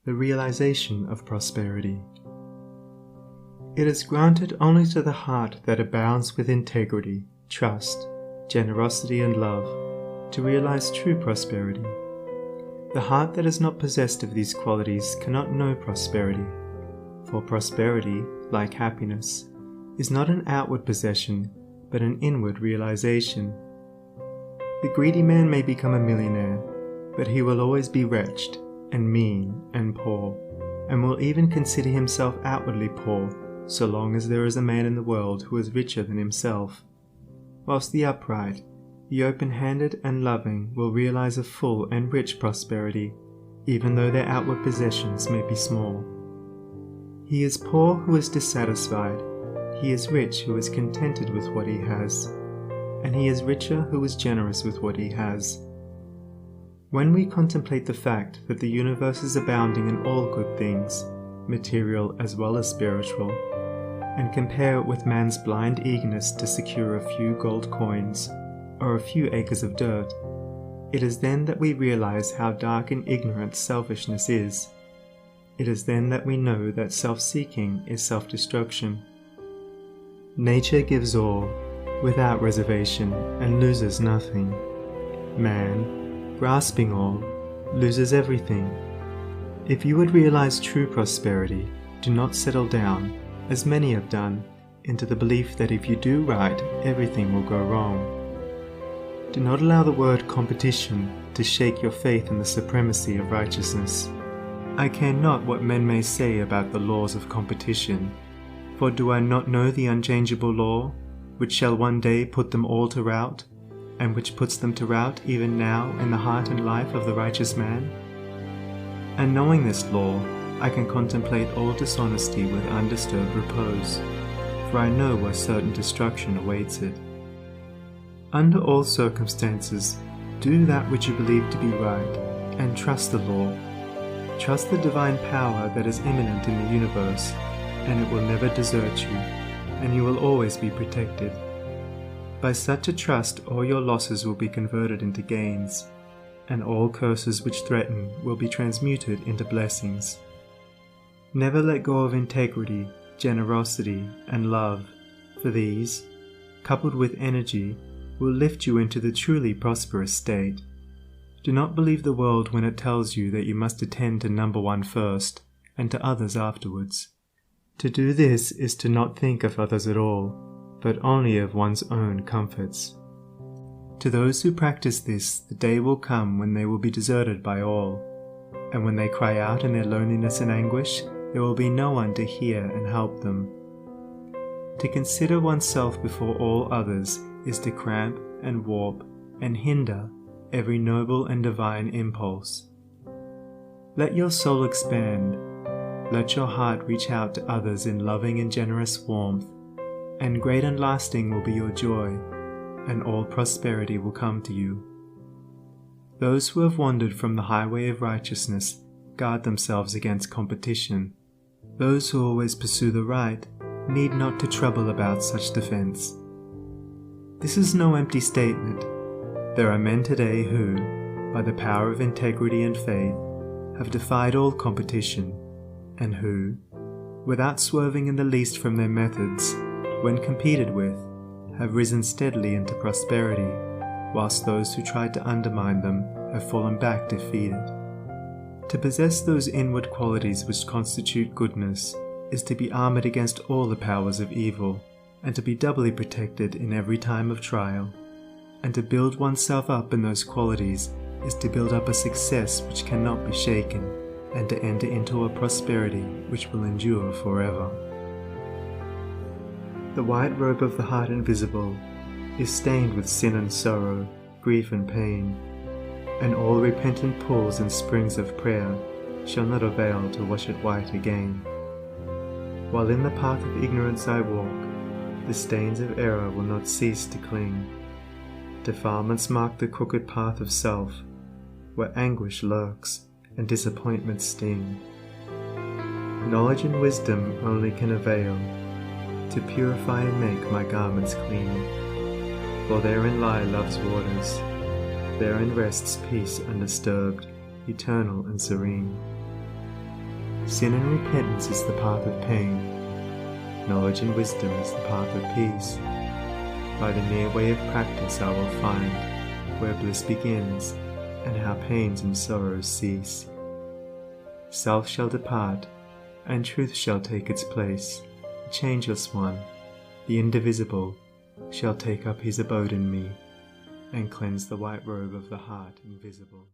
the realization of prosperity. It is granted only to the heart that abounds with integrity, trust, generosity, and love to realize true prosperity. The heart that is not possessed of these qualities cannot know prosperity, for prosperity, like happiness, is not an outward possession, but an inward realization. The greedy man may become a millionaire, but he will always be wretched, and mean, and poor, and will even consider himself outwardly poor, so long as there is a man in the world who is richer than himself, whilst the upright, the open-handed and loving will realize a full and rich prosperity, even though their outward possessions may be small. He is poor who is dissatisfied, he is rich who is contented with what he has, and he is richer who is generous with what he has. When we contemplate the fact that the universe is abounding in all good things, material as well as spiritual, and compare it with man's blind eagerness to secure a few gold coins or a few acres of dirt, it is then that we realize how dark and ignorant selfishness is. It is then that we know that self-seeking is self-destruction. Nature gives all, without reservation, and loses nothing. Man, grasping all, loses everything. If you would realize true prosperity, do not settle down, as many have done, into the belief that if you do right, everything will go wrong. Do not allow the word competition to shake your faith in the supremacy of righteousness. I care not what men may say about the laws of competition, for do I not know the unchangeable law, which shall one day put them all to rout, and which puts them to rout even now in the heart and life of the righteous man? And knowing this law, I can contemplate all dishonesty with undisturbed repose, for I know where certain destruction awaits it. Under all circumstances, do that which you believe to be right, and trust the law. Trust the divine power that is immanent in the universe, and it will never desert you, and you will always be protected. By such a trust, all your losses will be converted into gains, and all curses which threaten will be transmuted into blessings. Never let go of integrity, generosity, and love, for these, coupled with energy, will lift you into the truly prosperous state. Do not believe the world when it tells you that you must attend to number one first, and to others afterwards. To do this is to not think of others at all, but only of one's own comforts. To those who practice this, the day will come when they will be deserted by all, and when they cry out in their loneliness and anguish, there will be no one to hear and help them. To consider oneself before all others is to cramp and warp and hinder every noble and divine impulse. Let your soul expand, let your heart reach out to others in loving and generous warmth, and great and lasting will be your joy, and all prosperity will come to you. Those who have wandered from the highway of righteousness guard themselves against competition. Those who always pursue the right need not to trouble about such defense. This is no empty statement. There are men today who, by the power of integrity and faith, have defied all competition, and who, without swerving in the least from their methods, when competed with, have risen steadily into prosperity, whilst those who tried to undermine them have fallen back defeated. To possess those inward qualities which constitute goodness is to be armored against all the powers of evil, and to be doubly protected in every time of trial. And to build oneself up in those qualities is to build up a success which cannot be shaken, and to enter into a prosperity which will endure forever. The white robe of the heart invisible is stained with sin and sorrow, grief and pain, and all repentant pools and springs of prayer shall not avail to wash it white again. While in the path of ignorance I walk, the stains of error will not cease to cling. Defilements mark the crooked path of self, where anguish lurks and disappointments sting. Knowledge and wisdom only can avail to purify and make my garments clean, for therein lie love's waters, therein rests peace undisturbed, eternal and serene. Sin and repentance is the path of pain. Knowledge and wisdom is the path of peace. By the mere way of practice I will find where bliss begins, and how pains and sorrows cease. Self shall depart, and truth shall take its place. The changeless one, the indivisible, shall take up his abode in me, and cleanse the white robe of the heart invisible.